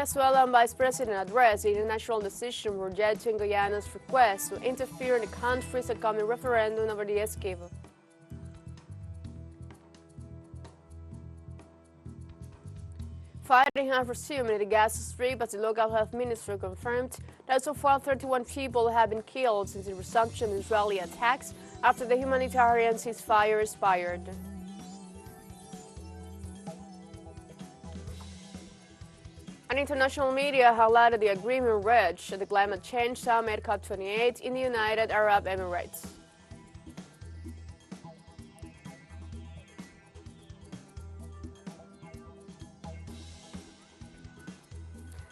Venezuelan Vice President addressed the international decision rejecting Guyana's request to interfere in the country's upcoming referendum over the Essequibo. Fighting has resumed in the Gaza Strip as the local health ministry confirmed that so far 31 people have been killed since the resumption of Israeli attacks after the humanitarian ceasefire expired. And international media highlighted the agreement reached at the Climate Change Summit COP28 in the United Arab Emirates.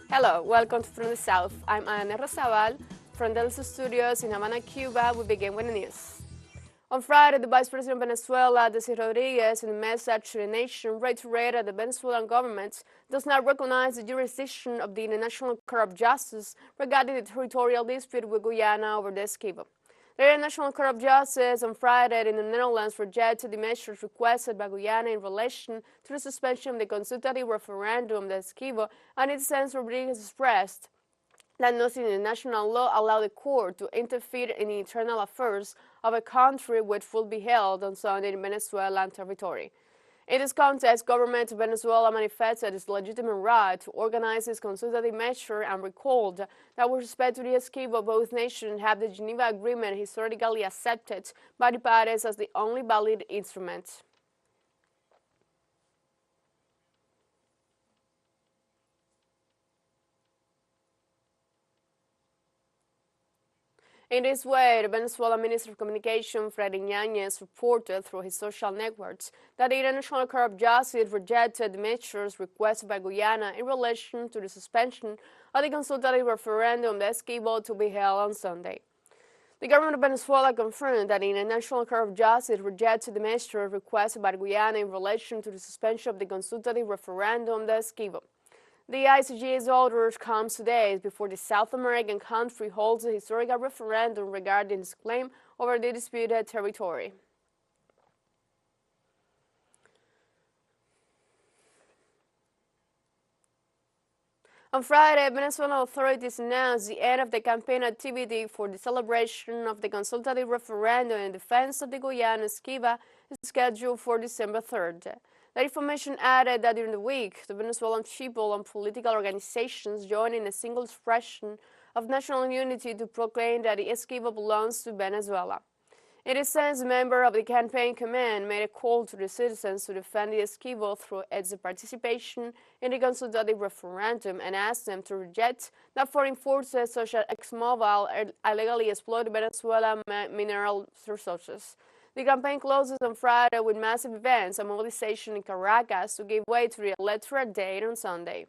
Hello, welcome to From the South. I'm Ana Rosabal from TeleSUR Studios in Havana, Cuba. We begin with the news. On Friday, the Vice President of Venezuela, Desi Rodriguez, in a message to the nation, reiterated the Venezuelan government does not recognize the jurisdiction of the International Court of Justice regarding the territorial dispute with Guyana over the Essequibo. The International Court of Justice on Friday in the Netherlands rejected the measures requested by Guyana in relation to the suspension of the consultative referendum on the Essequibo, and in its sense, Rodriguez expressed that nothing in national law allowed the court to interfere in the internal affairs of a country which will be held on Sunday in Venezuelan territory. In this context, government of Venezuela manifested its legitimate right to organize its consultative measure and recalled that with respect to the Essequibo, both nations have the Geneva Agreement historically accepted by the parties as the only valid instrument. In this way, the Venezuelan Minister of Communication, Freddy Yanez, reported through his social networks that the International Court of Justice rejected the measures requested by Guyana in relation to the suspension of the consultative referendum on the Essequibo to be held on Sunday. The government of Venezuela confirmed that the International Court of Justice rejected the measures requested by Guyana in relation to the suspension of the consultative referendum on the Essequibo. The ICJ's order comes today before the South American country holds a historical referendum regarding its claim over the disputed territory. On Friday, Venezuelan authorities announced the end of the campaign activity for the celebration of the consultative referendum in defense of the Guyana Essequibo is scheduled for December 3rd. The information added that during the week, the Venezuelan people and political organizations joined in a single expression of national unity to proclaim that the Essequibo belongs to Venezuela. In this sense, a member of the campaign command made a call to the citizens to defend the Essequibo through its participation in the consultative referendum and asked them to reject that foreign forces such as ExxonMobil illegally exploit Venezuelan mineral resources. The campaign closes on Friday with massive events and mobilization in Caracas to give way to the electoral date on Sunday.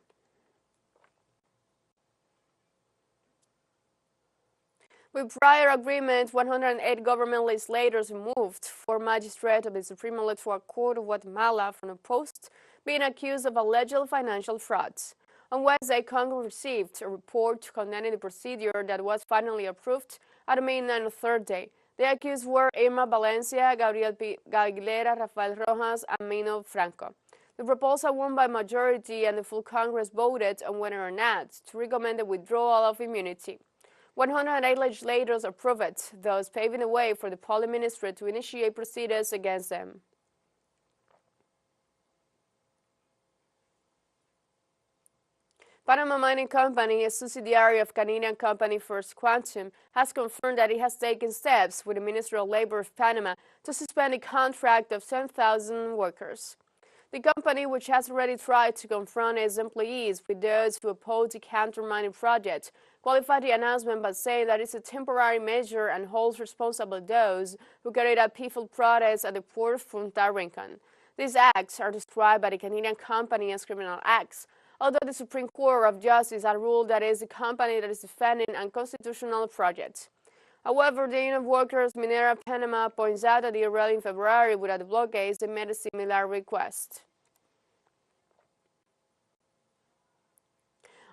With prior agreement, 108 government legislators removed 4 magistrates of the Supreme Electoral Court of Guatemala from a post being accused of alleged financial frauds. On Wednesday, Congress received a report condemning the procedure that was finally approved at a meeting on Thursday. The accused were Irma Valencia, Gabriel Aguilera, Rafael Rojas, and Mino Franco. The proposal won by majority and the full Congress voted on whether or not to recommend the withdrawal of immunity. 108 legislators approved it, thus paving the way for the Police Ministry to initiate proceedings against them. Panama Mining Company, a subsidiary of Canadian company First Quantum, has confirmed that it has taken steps with the Ministry of Labor of Panama to suspend a contract of 10,000 workers. The company, which has already tried to confront its employees with those who oppose the counter-mining project, qualified the announcement by saying that it's a temporary measure and holds responsible those who carried out peaceful protests at the port of Punta Rincon. These acts are described by the Canadian company as criminal acts, although the Supreme Court of Justice had ruled that it is the company that is defending unconstitutional projects. However, the Union of Workers Minera Panama points out that early in February, without the blockades, they made a similar request.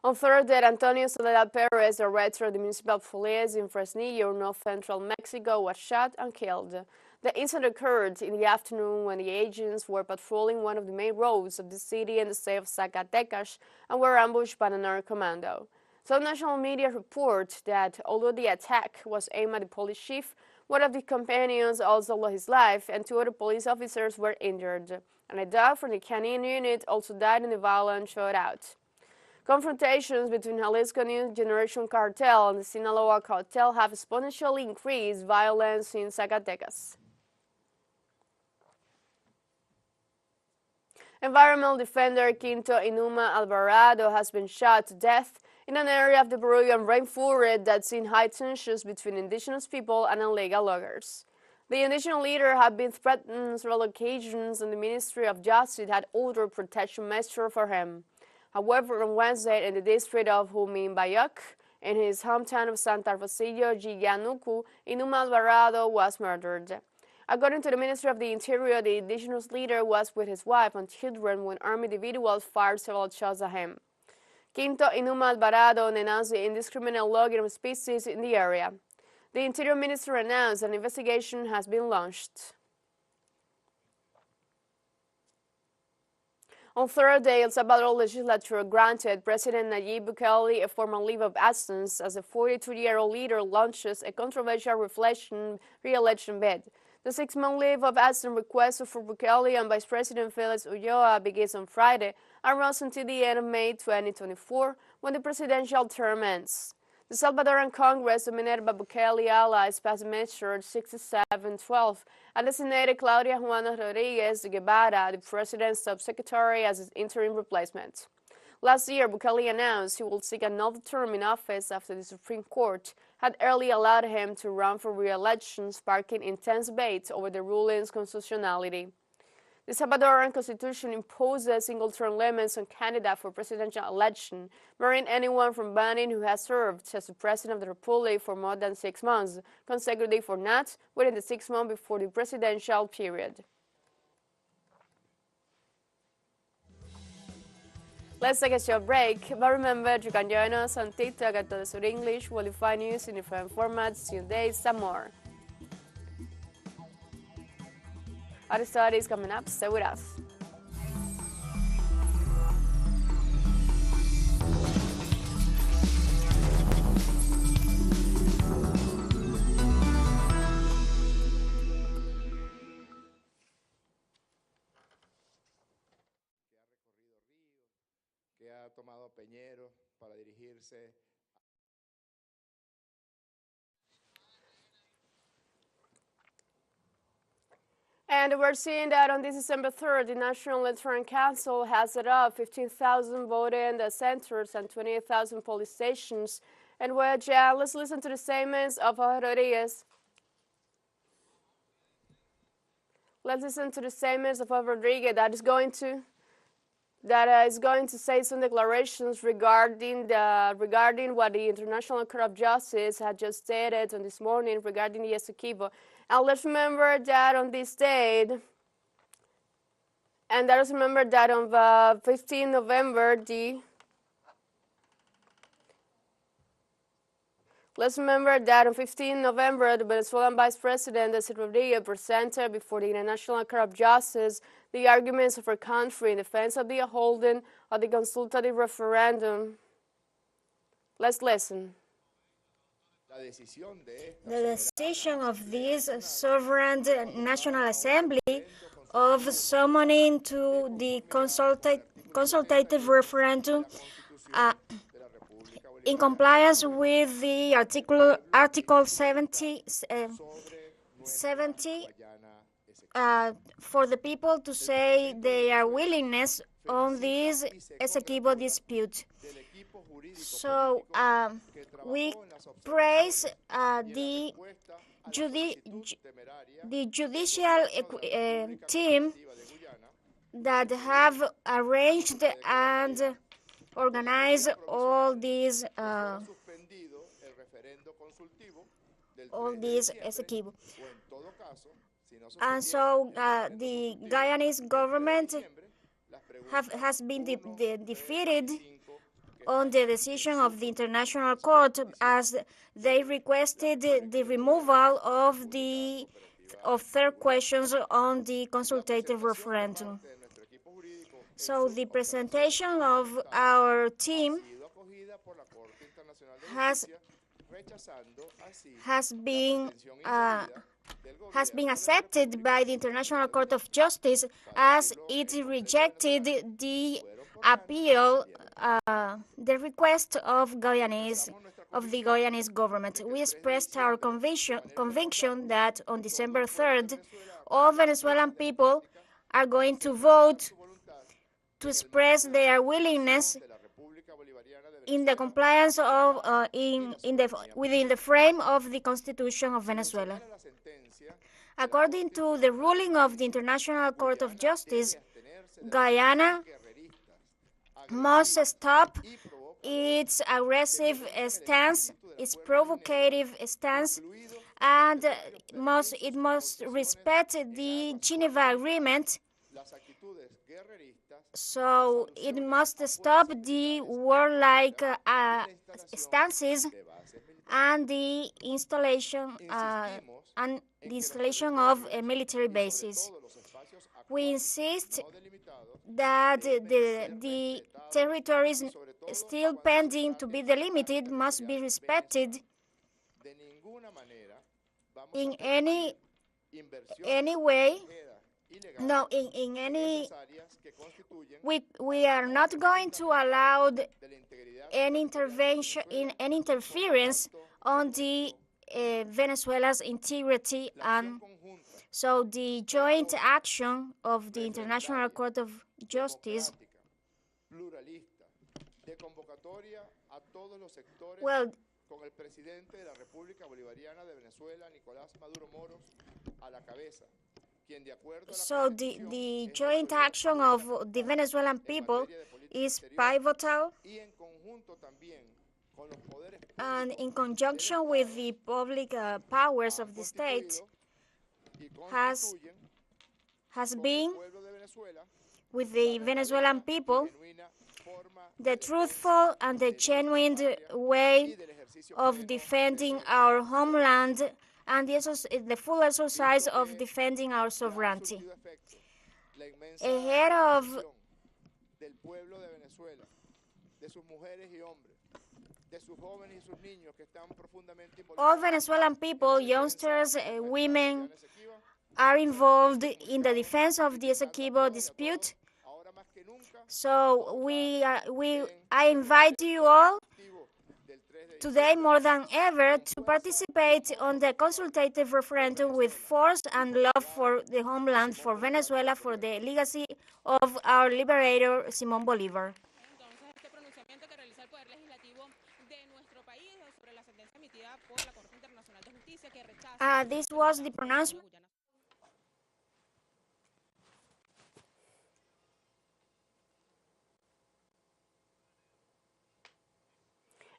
On Thursday, Antonio Soledad Perez, the director of the municipal police in Fresnillo, north central Mexico, was shot and killed. The incident occurred in the afternoon when the agents were patrolling one of the main roads of the city in the state of Zacatecas and were ambushed by an armed commando. Some national media report that although the attack was aimed at the police chief, one of the companions also lost his life and 2 other police officers were injured. And a dog from the canine unit also died in the violent shootout. Confrontations between Jalisco New Generation Cartel and the Sinaloa Cartel have exponentially increased violence in Zacatecas. Environmental defender Quinto Inuma Alvarado has been shot to death in an area of the Peruvian rainforest that's seen high tensions between indigenous people and illegal loggers. The indigenous leader had been threatened relocations, and the Ministry of Justice had ordered protection measures for him. However, on Wednesday in the district of Juminbayok, in his hometown of Santa Rosillo, Giganuku, Inuma Alvarado was murdered. According to the Ministry of the Interior, the indigenous leader was with his wife and children when armed individuals fired several shots at him. Quinto Inuma Alvarado denounced the indiscriminate logging of species in the area. The Interior Minister announced an investigation has been launched. On Thursday, El Salvador legislature granted President Nayib Bukele a formal leave of absence as the 42-year-old leader launches a controversial re-election bid. The 6-month leave of absence requested for Bukele and Vice President Felix Ulloa begins on Friday and runs until the end of May 2024, when the presidential term ends. The Salvadoran Congress, dominated by Bukele allies, passed Measure 6712 and designated Claudia Juana Rodriguez de Guevara, the president's subsecretary, as his interim replacement. Last year, Bukele announced he will seek another term in office after the Supreme Court had early allowed him to run for re-election, sparking intense debate over the ruling's constitutionality. The Salvadoran Constitution imposes single-term limits on candidates for presidential election, barring anyone from banning who has served as the President of the Republic for more than 6 months, consecutive or not, within the 6 months before the presidential period. Let's take a short break, but remember you can join us on TikTok at TeleSUR English, where you find news in different formats, new days, and more. Our story is coming up, stay with us. Que ha tomado Peñero para dirigirse. And we're seeing that on this December 3rd, the National Electoral Council has set up 15,000 voting centers and 28,000 police stations. And let's listen to the statements of Rodriguez. Let's listen to the statements of Rodriguez that is going to say some declarations regarding what the International Court of Justice had just stated on this morning regarding the Essequibo. And let's remember that on this date, and let us remember that on 15 November, let's remember that on 15 November, the Venezuelan Vice President, Essequibo Rodriguez, presented before the International Court of Justice the arguments of our country in defense of the holding of the consultative referendum. Let's listen. The decision of this sovereign National Assembly of summoning to the consultative referendum in compliance with the Article 70 for the people to say their willingness on this Essequibo dispute. So we praise the judicial team that have arranged and organized all these Essequibo. And so the Guyanese government has been defeated on the decision of the International Court, as they requested the removal of third questions on the consultative referendum. So the presentation of our team has been accepted by the International Court of Justice, as it rejected the appeal, the request of the Guyanese government. We expressed our conviction that on December 3rd, all Venezuelan people are going to vote to express their willingness in the compliance of within the frame of the Constitution of Venezuela. According to the ruling of the International Court of Justice, Guyana must stop its aggressive stance, its provocative stance, and it must respect the Geneva Agreement. So it must stop the warlike stances and the installation of military bases. We insist that the territories still pending to be delimited must be respected in any way. No, in any, we are not going to allow any interference on the Venezuela's integrity, and so the joint action of the International Court of Justice, well, so the joint action of the Venezuelan people is pivotal, and in conjunction with the public powers of the state has been, with the Venezuelan people, the truthful and the genuine way of defending our homeland and the full exercise of defending our sovereignty. Ahead of all Venezuelan people, youngsters, women, are involved in the defense of the Essequibo dispute. So I invite you all today more than ever to participate on the consultative referendum with force and love for the homeland, for Venezuela, for the legacy of our liberator, Simón Bolívar. This was the pronouncement.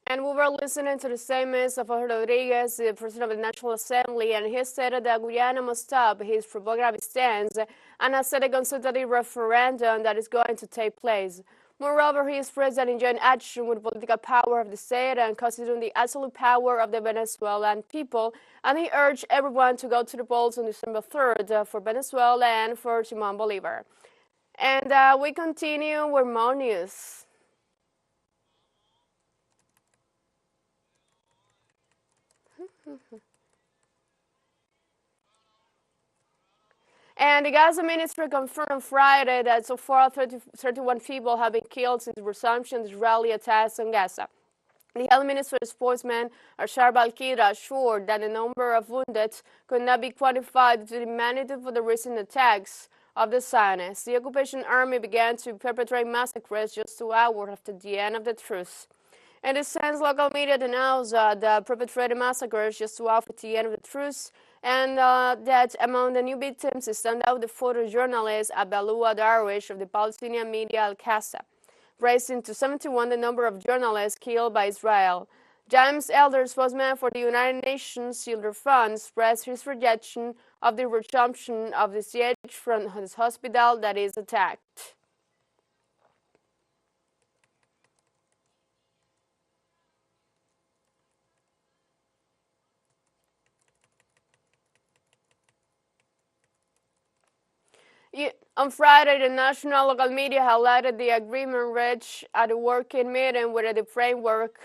And we were listening to the statements of Jorge Rodriguez, the President of the National Assembly, and he stated that Guyana must stop his provocative stance and accept a consultative referendum that is going to take place. Moreover, he expressed that in joint action with political power of the state and considering the absolute power of the Venezuelan people, and he urged everyone to go to the polls on December 3rd for Venezuela and for Simón Bolívar. And we continue with more news. And the Gaza ministry confirmed on Friday that so far 31 people have been killed since the resumption of Israeli attacks on Gaza. The health minister's spokesman, Ashar Al-Kira, assured that the number of wounded could not be quantified due to the magnitude of the recent attacks of the Zionists. The occupation army began to perpetrate massacres just 2 hours after the end of the truce. In this sense, local media denounced the perpetrated massacres just 2 hours after the end of the truce, and that among the new victims stand out the photojournalist Abdallah Darwish of the Palestinian media Al-Qasa, raising to 71 the number of journalists killed by Israel. James Elder, spokesman for the United Nations Children's Fund, expressed his rejection of the resumption of the siege from his hospital that is attacked. On Friday, the national local media highlighted the agreement reached at a working meeting with the framework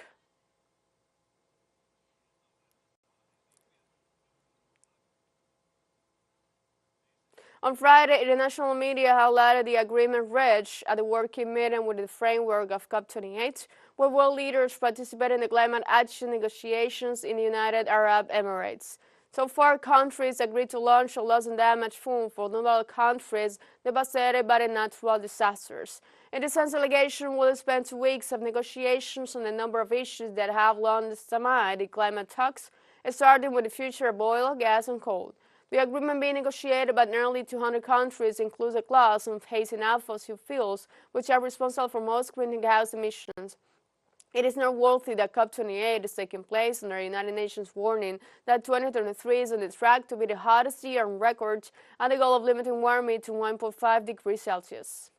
On Friday, the national media highlighted the agreement reached at the working meeting with the framework of COP28, where world leaders participate in the climate action negotiations in the United Arab Emirates. So far, countries agreed to launch a loss and damage fund for vulnerable countries devastated by the natural disasters. In this delegation will spend 2 weeks of negotiations on a number of issues that have long stymied the climate talks, starting with the future of oil, gas, and coal. The agreement being negotiated by nearly 200 countries includes a clause on phasing out fossil fuels, which are responsible for most greenhouse emissions. It is noteworthy that COP28 is taking place under the United Nations warning that 2023 is on the track to be the hottest year on record, and the goal of limiting warming to 1.5 degrees Celsius.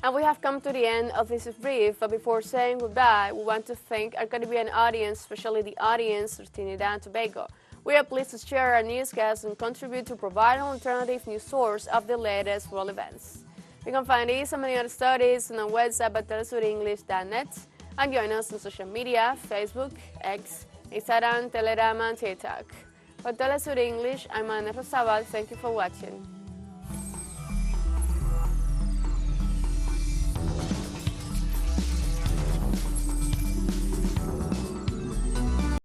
And we have come to the end of this brief, but before saying goodbye, we want to thank our Caribbean audience, especially the audience of Trinidad and Tobago. We are pleased to share our newscasts and contribute to provide an alternative news source of the latest world events. You can find these and many other studies on our website at telesurenglish.net, and join us on social media, Facebook, X, Instagram, Telegram, and TikTok. For TeleSUR English, I'm Ana Rosabal. Thank you for watching.